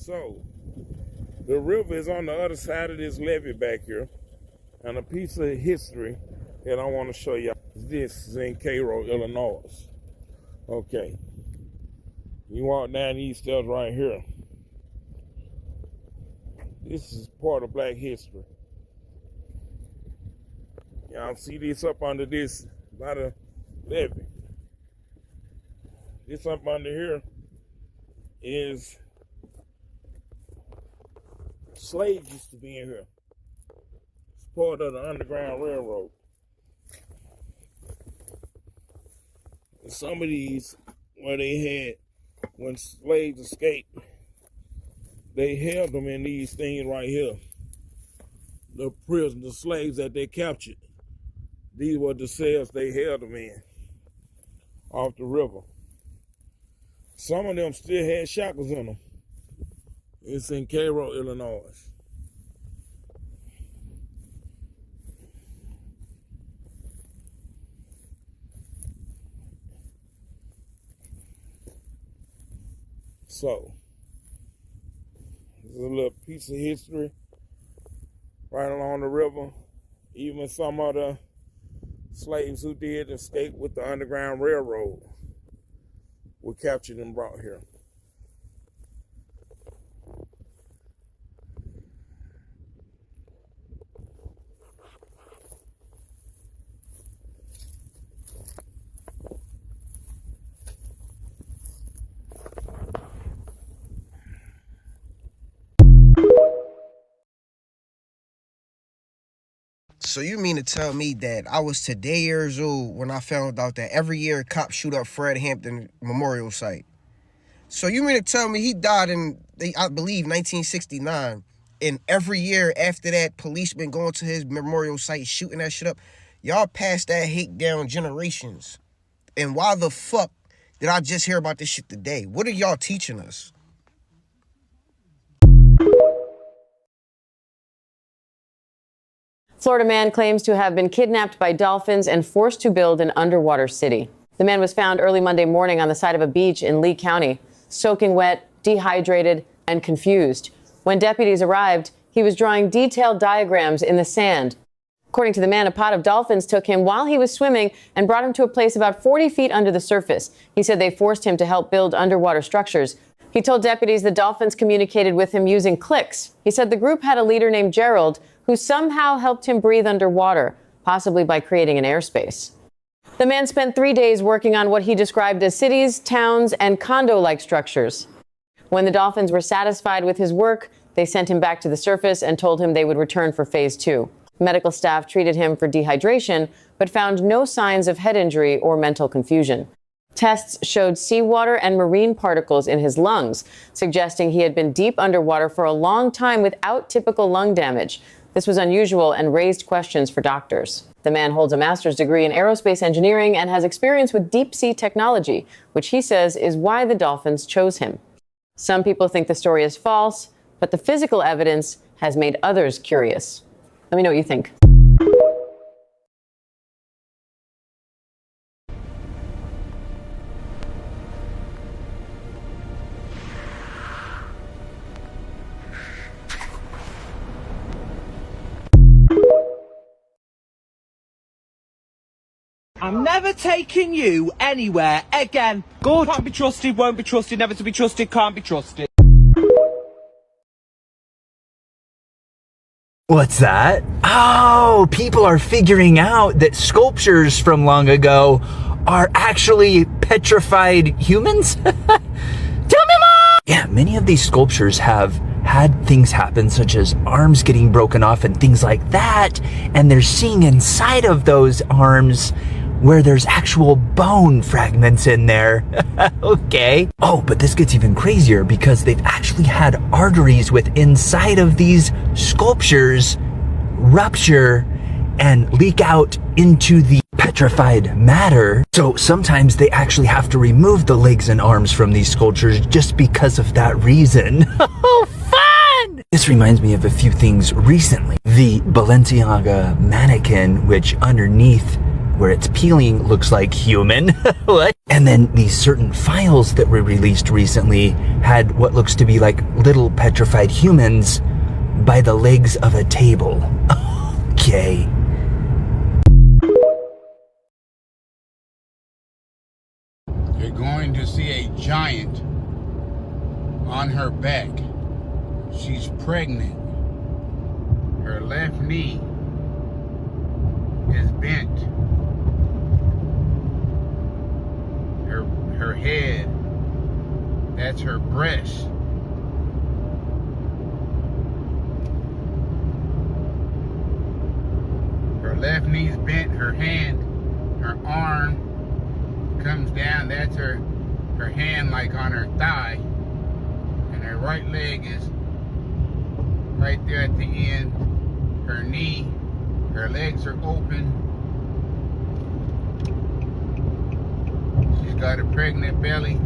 So, the river is on the other side of this levee back here. And a piece of history that I want to show you. This is in Cairo, Illinois. Okay. You walk down these steps right here. This is part of Black history. Y'all see this up under this by the levee. This up under here is slaves used to be in here. It's part of the Underground Railroad. And some of these where they had, when slaves escaped, they held them in these things right here. The prisoners, the slaves that they captured. These were the cells they held them in off the river. Some of them still had shackles in them. It's in Cairo, Illinois. So, there's a little piece of history right along the river. Even some of the slaves who did escape with the Underground Railroad were captured and brought here. So you mean to tell me that I was today years old when I found out that every year cops shoot up Fred Hampton Memorial Site? So you mean to tell me he died in, I believe, 1969, and every year after that, police been going to his memorial site shooting that shit up? Y'all passed that hate down generations. And why the fuck did I just hear about this shit today? What are y'all teaching us? Florida man claims to have been kidnapped by dolphins and forced to build an underwater city. The man was found early Monday morning on the side of a beach in Lee County, soaking wet, dehydrated, and confused. When deputies arrived, he was drawing detailed diagrams in the sand. According to the man, a pod of dolphins took him while he was swimming and brought him to a place about 40 feet under the surface. He said they forced him to help build underwater structures. He told deputies the dolphins communicated with him using clicks. He said the group had a leader named Gerald who somehow helped him breathe underwater, possibly by creating an airspace. The man spent 3 days working on what he described as cities, towns, and condo-like structures. When the dolphins were satisfied with his work, they sent him back to the surface and told him they would return for phase 2. Medical staff treated him for dehydration, but found no signs of head injury or mental confusion. Tests showed seawater and marine particles in his lungs, suggesting he had been deep underwater for a long time without typical lung damage. This was unusual and raised questions for doctors. The man holds a master's degree in aerospace engineering and has experience with deep sea technology, which he says is why the dolphins chose him. Some people think the story is false, but the physical evidence has made others curious. Let me know what you think. I'm never taking you anywhere again. Good. Can't be trusted, won't be trusted, never to be trusted, can't be trusted. What's that? Oh, people are figuring out that sculptures from long ago are actually petrified humans? Tell me more! Yeah, many of these sculptures have had things happen, such as arms getting broken off and things like that, and they're seeing inside of those arms where there's actual bone fragments in there. Okay. Oh, but this gets even crazier because they've actually had arteries with inside of these sculptures rupture and leak out into the petrified matter. So sometimes they actually have to remove the legs and arms from these sculptures just because of that reason. Oh, fun! This reminds me of a few things recently. The Balenciaga mannequin, which underneath where its peeling looks like human. What? And then these certain files that were released recently had what looks to be like little petrified humans by the legs of a table. Okay. You're going to see a giant on her back. She's pregnant. Her left knee is bent. Her head, that's her breast. Her left knee's bent, her hand, her arm comes down, that's her hand like on her thigh. And her right leg is right there at the end. Her knee, her legs are open. She's got a pregnant belly.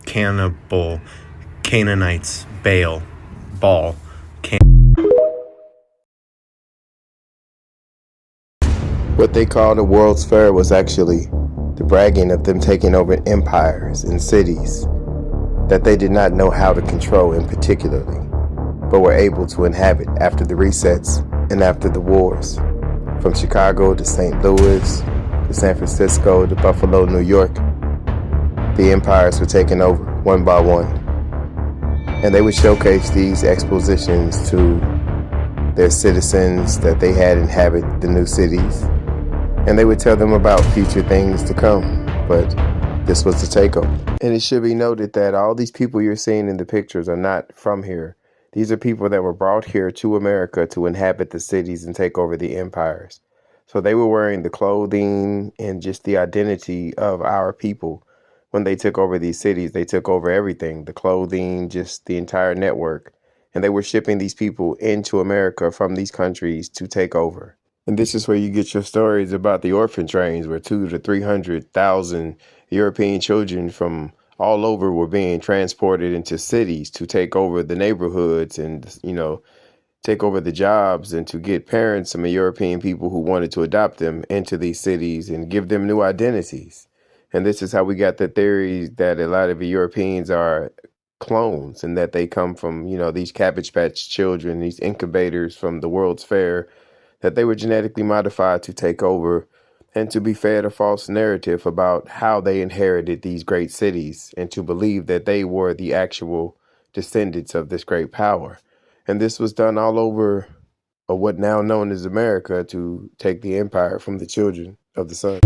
Cannibal, Canaanites, Baal, Baal, What they called the World's Fair was actually the bragging of them taking over empires and cities that they did not know how to control in particularly, but were able to inhabit after the resets and after the wars. From Chicago to St. Louis, to San Francisco, to Buffalo, New York, the empires were taken over one by one. And they would showcase these expositions to their citizens that they had inhabit the new cities. And they would tell them about future things to come, but this was the takeover. And it should be noted that all these people you're seeing in the pictures are not from here. These are people that were brought here to America to inhabit the cities and take over the empires. So they were wearing the clothing and just the identity of our people. When they took over these cities, they took over everything, the clothing, just the entire network. And they were shipping these people into America from these countries to take over. And this is where you get your stories about the orphan trains, where 200,000 to 300,000 European children from all over were being transported into cities to take over the neighborhoods and, take over the jobs and to get parents, some European people who wanted to adopt them into these cities and give them new identities. And this is how we got the theory that a lot of the Europeans are clones and that they come from, these Cabbage Patch children, these incubators from the World's Fair, that they were genetically modified to take over and to be fed a false narrative about how they inherited these great cities and to believe that they were the actual descendants of this great power. And this was done all over what now known as America to take the empire from the children of the sun.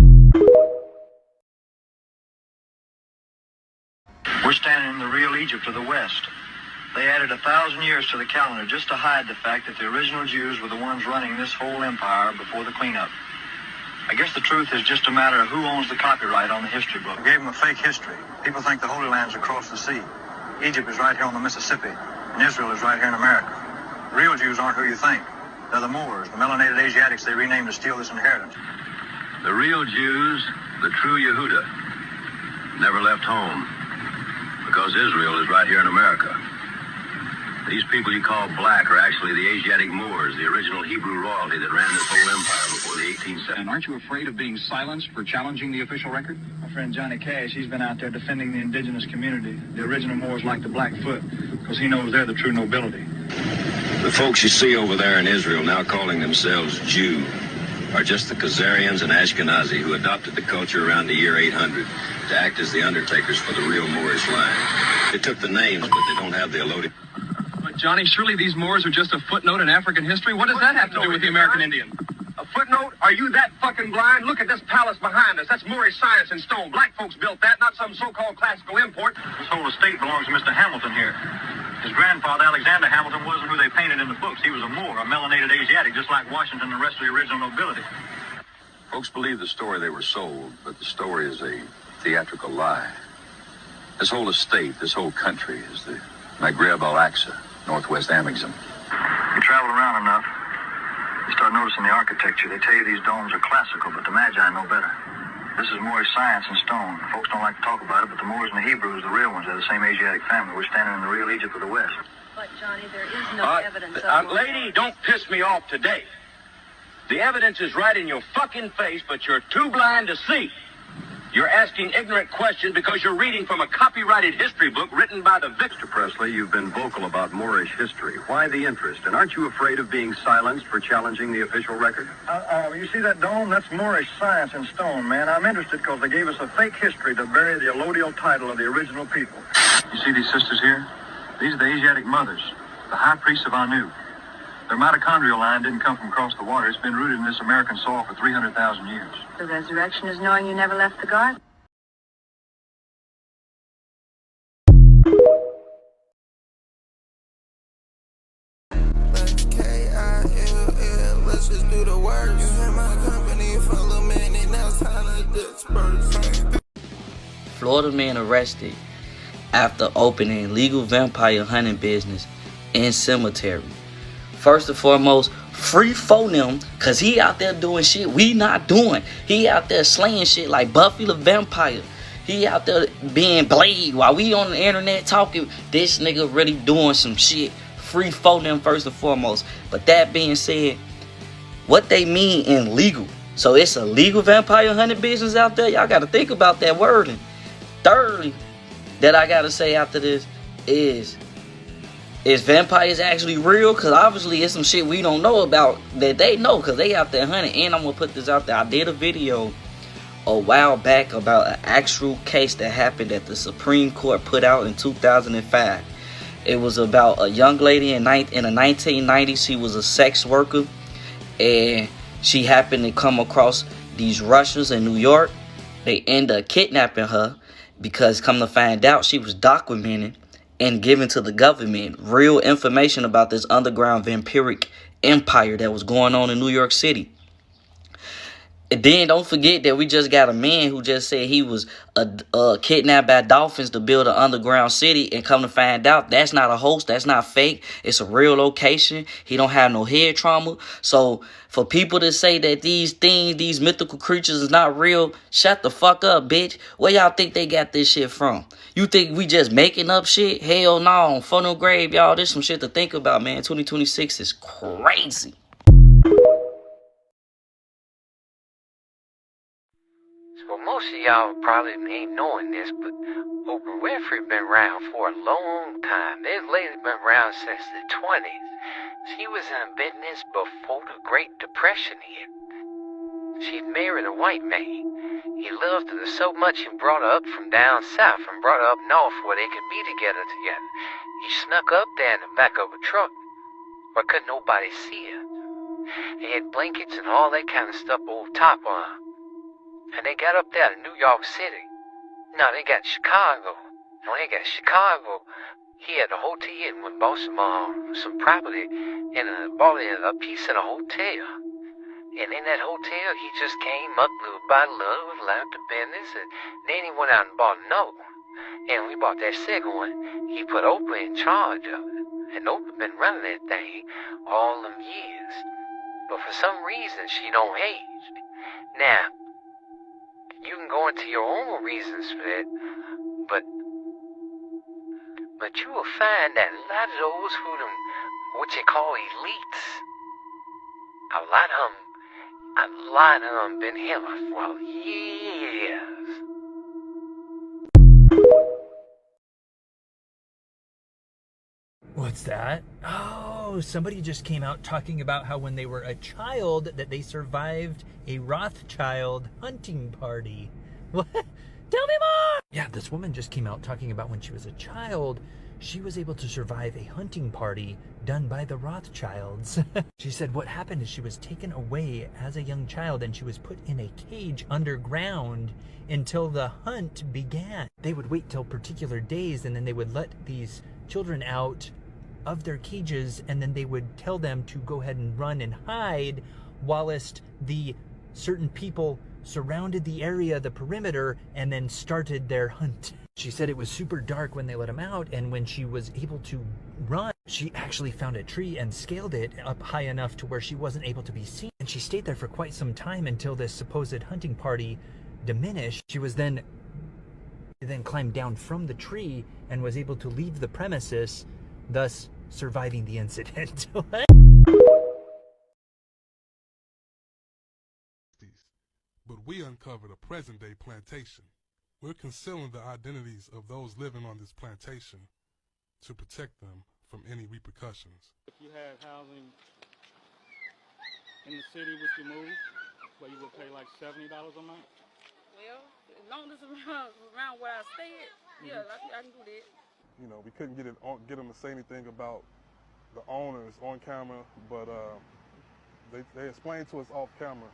We're standing in the real Egypt of the West. They added 1,000 years to the calendar just to hide the fact that the original Jews were the ones running this whole empire before the cleanup. I guess the truth is just a matter of who owns the copyright on the history book. We gave them a fake history. People think the Holy Land's across the sea. Egypt is right here on the Mississippi, and Israel is right here in America. The real Jews aren't who you think. They're the Moors, the melanated Asiatics they renamed to steal this inheritance. The real Jews, the true Yehuda, never left home because Israel is right here in America. These people you call black are actually the Asiatic Moors, the original Hebrew royalty that ran this whole empire before the 1870s. And aren't you afraid of being silenced for challenging the official record? My friend Johnny Cash, he's been out there defending the indigenous community. The original Moors like the Blackfoot, because he knows they're the true nobility. The folks you see over there in Israel now calling themselves Jew are just the Khazarians and Ashkenazi who adopted the culture around the year 800 to act as the undertakers for the real Moorish line. They took the names, but they don't have the allotted. Johnny, surely these Moors are just a footnote in African history. What does that have to do with the American Indian? A footnote? Are you that fucking blind? Look at this palace behind us. That's Moorish science in stone. Black folks built that, not some so-called classical import. This whole estate belongs to Mr. Hamilton here. His grandfather, Alexander Hamilton, wasn't who they painted in the books. He was a Moor, a melanated Asiatic, just like Washington and the rest of the original nobility. Folks believe the story they were sold, but the story is a theatrical lie. This whole estate, this whole country is the Maghreb Al-Aqsa, Northwest Amexem. You travel around enough, you start noticing the architecture. They tell you these domes are classical, but the Magi know better. This is Moorish science in stone. Folks don't like to talk about it, but the Moors and the Hebrews, the real ones, they're the same Asiatic family. We're standing in the real Egypt of the West. But Johnny, there is no evidence of lady, don't piss me off today. The evidence is right in your fucking face, but you're too blind to see. You're asking ignorant questions because you're reading from a copyrighted history book written by the victim. Mr. Presley, you've been vocal about Moorish history. Why the interest? And aren't you afraid of being silenced for challenging the official record? You see that dome? That's Moorish science in stone, man. I'm interested because they gave us a fake history to bury the allodial title of the original people. You see these sisters here? These are the Asiatic mothers, the high priests of Anu. Their mitochondrial line didn't come from across the water. It's been rooted in this American soil for 300,000 years. the resurrection is knowing you never left the garden. Let's just do the work. You had my company for a little minute, now it's time to disperse. Florida man arrested after opening a legal vampire hunting business in cemetery. First and foremost, free for them, cause he out there doing shit we not doing. He out there slaying shit like Buffy the Vampire. He out there being Blade while we on the internet talking. This nigga really doing some shit. Free for them first and foremost. But that being said, what they mean in legal. So it's a legal vampire hunting business out there. Y'all got to think about that wording. Thirdly, that I got to say after this is vampires actually real? Because obviously it's some shit we don't know about that they know because they out there hunting. And I'm going to put this out there. I did a video a while back about an actual case that happened that the Supreme Court put out in 2005. It was about a young lady in the 1990s. She was a sex worker. And she happened to come across these Russians in New York. They end up kidnapping her because come to find out she was documented and given to the government real information about this underground vampiric empire that was going on in New York City. And then don't forget that we just got a man who just said he was kidnapped by dolphins to build an underground city, and come to find out that's not a hoax, that's not fake, it's a real location. He don't have no head trauma. So for people to say that these things, these mythical creatures is not real, shut the fuck up, bitch. Where y'all think they got this shit from? You think we just making up shit? Hell no. Funnel grave, y'all. There's some shit to think about, man. 2026 is crazy. Well, most of y'all probably ain't knowing this, but Oprah Winfrey been around for a long time. This lady been around since the 20s. She was in business before the Great Depression hit. She'd married a white man. He loved her so much he brought her up from down south and brought her up north where they could be together. He snuck up there in the back of a truck where couldn't nobody see her. He had blankets and all that kind of stuff over top on her. And they got up there to New York City. No, they got Chicago. And when they got Chicago, he had a hotel and bought some property and bought a piece in a hotel. And in that hotel, he just came up little by little, learned the business, and then he went out and bought another one. And when he bought that second one, he put Oprah in charge of it. And Oprah been running that thing all them years. But for some reason, she don't age. Now, you can go into your own reasons for that, but you will find that a lot of those who what you call elites, a lot of them been here for years. What's that? Oh, somebody just came out talking about how when they were a child that they survived a Rothschild hunting party. What? Tell me more! Yeah, this woman just came out talking about when she was a child, she was able to survive a hunting party done by the Rothschilds. She said what happened is she was taken away as a young child and she was put in a cage underground until the hunt began. They would wait till particular days and then they would let these children out of their cages and then they would tell them to go ahead and run and hide whilst the certain people surrounded the area, the perimeter, and then started their hunt. She said it was super dark when they let him out, and when she was able to run, she actually found a tree and scaled it up high enough to where she wasn't able to be seen. And she stayed there for quite some time until this supposed hunting party diminished. She was then climbed down from the tree and was able to leave the premises, thus surviving the incident. But we uncovered a present-day plantation. We're concealing the identities of those living on this plantation to protect them from any repercussions. If you had housing in the city, would you move, where you would pay like $70 a month? Well, as long as it's around where I stay at, yeah, I can do that. You know, we couldn't get them to say anything about the owners on camera, but they explained to us off camera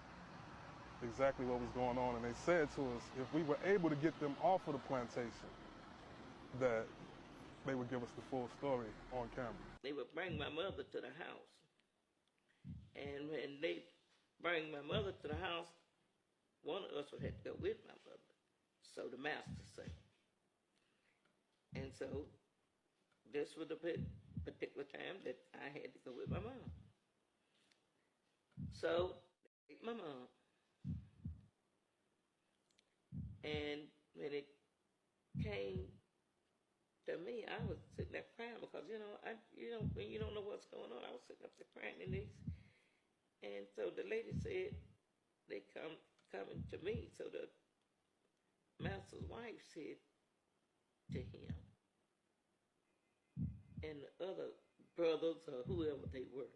exactly what was going on, and they said to us if we were able to get them off of the plantation, that they would give us the full story on camera. They would bring my mother to the house, and when they bring my mother to the house, one of us would have to go with my mother, so the master said. And so this was the particular time that I had to go with my mom. So I ate my mom. And when it came to me, I was sitting there crying because, when you don't know what's going on, I was sitting up there crying in this. And so the lady said, they coming to me. So the master's wife said to him and the other brothers or whoever they were,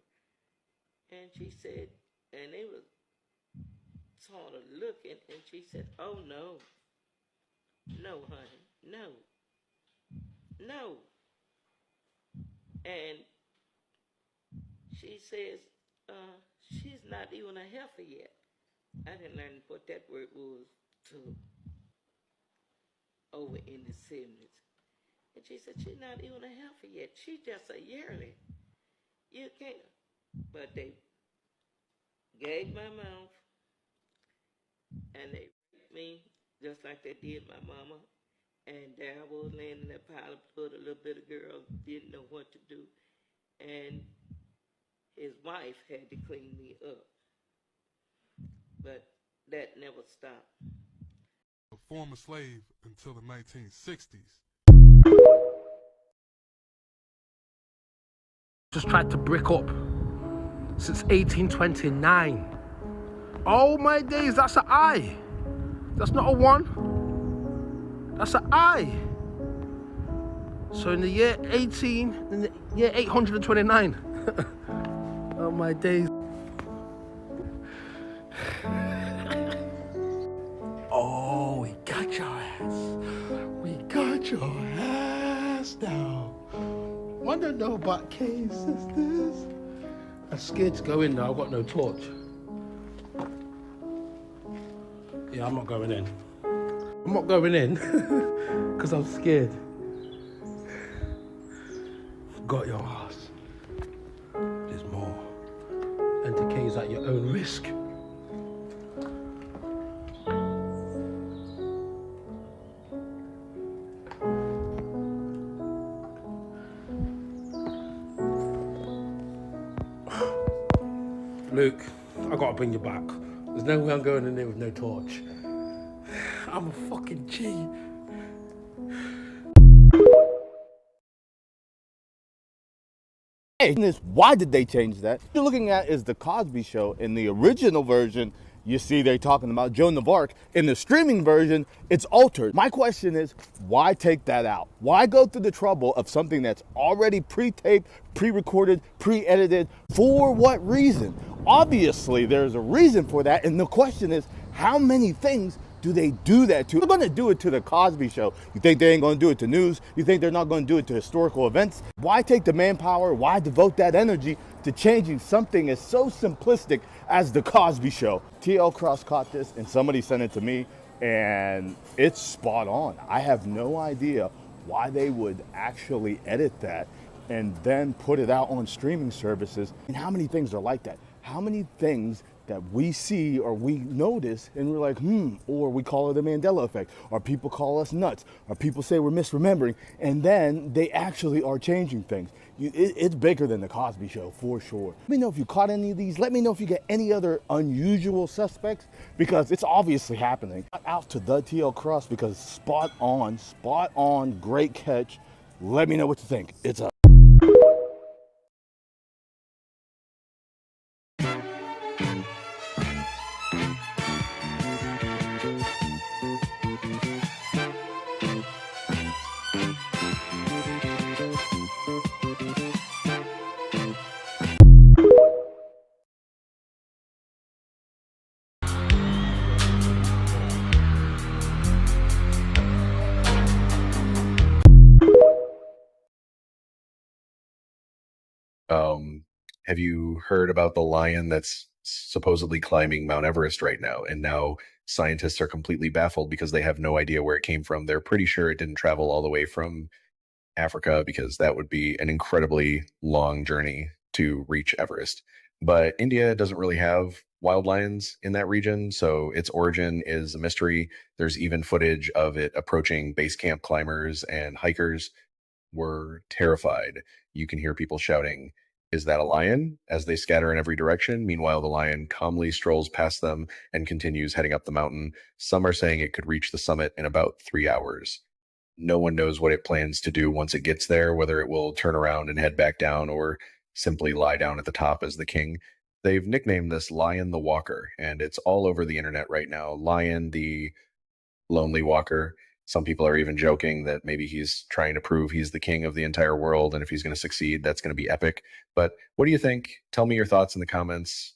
and she said, and they was sort of looking, and she said, oh no, honey, no. And she says, she's not even a heifer yet. I didn't learn what that word was till over in the 70s. And she said, she's not even a heifer yet. She's just a yearling. You can't. But they gave my mouth, and they raped me just like they did my mama. And there I was laying in that pile of blood, a little bitty girl, didn't know what to do. And his wife had to clean me up. But that never stopped. A former slave until the 1960s. Just tried to brick up since 1829. Oh my days, that's an I. That's not a 1. That's an I. So in the year 829. Oh my days. Oh, we got your ass. We got your ass now. Wanna know about K's sisters? I'm scared to go in now, I've got no torch. Yeah, I'm not going in. I'm not going in because I'm scared. Got your ass. There's more. Enter K's at your own risk. Luke, I gotta bring you back. There's no way I'm going in there with no torch. I'm a fucking G. Hey, why did they change that? What you're looking at is The Cosby Show. In the original version, you see they're talking about Joan of Arc. In the streaming version, it's altered. My question is, why take that out? Why go through the trouble of something that's already pre-taped, pre-recorded, pre-edited? For what reason? Obviously, there's a reason for that, and the question is, how many things do they do that to? They're going to do it to The Cosby Show. You think they ain't going to do it to news? You think they're not going to do it to historical events? Why take the manpower? Why devote that energy to changing something as so simplistic as The Cosby Show? TL Cross caught this, and somebody sent it to me, and it's spot on. I have no idea why they would actually edit that and then put it out on streaming services. And how many things are like that? How many things that we see or we notice and we're like, or we call it the Mandela effect, or people call us nuts, or people say we're misremembering, and then they actually are changing things. It's bigger than The Cosby Show, for sure. Let me know if you caught any of these. Let me know if you get any other unusual suspects, because it's obviously happening. Out to the TL Cross, because spot on, great catch. Let me know what you think. It's up. Have you heard about the lion that's supposedly climbing Mount Everest right now? And now scientists are completely baffled because they have no idea where it came from. They're pretty sure it didn't travel all the way from Africa because that would be an incredibly long journey to reach Everest. But India doesn't really have wild lions in that region, so its origin is a mystery. There's even footage of it approaching base camp climbers, and hikers were terrified. You can hear people shouting, "Is that a lion?" as they scatter in every direction. Meanwhile, the lion calmly strolls past them and continues heading up the mountain. Some are saying it could reach the summit in about 3 hours. No one knows what it plans to do once it gets there, whether it will turn around and head back down or simply lie down at the top as the king. They've nicknamed this Lion the Walker, and it's all over the internet right now. Lion the Lonely Walker. Some people are even joking that maybe he's trying to prove he's the king of the entire world, and if he's going to succeed, that's going to be epic. But what do you think? Tell me your thoughts in the comments.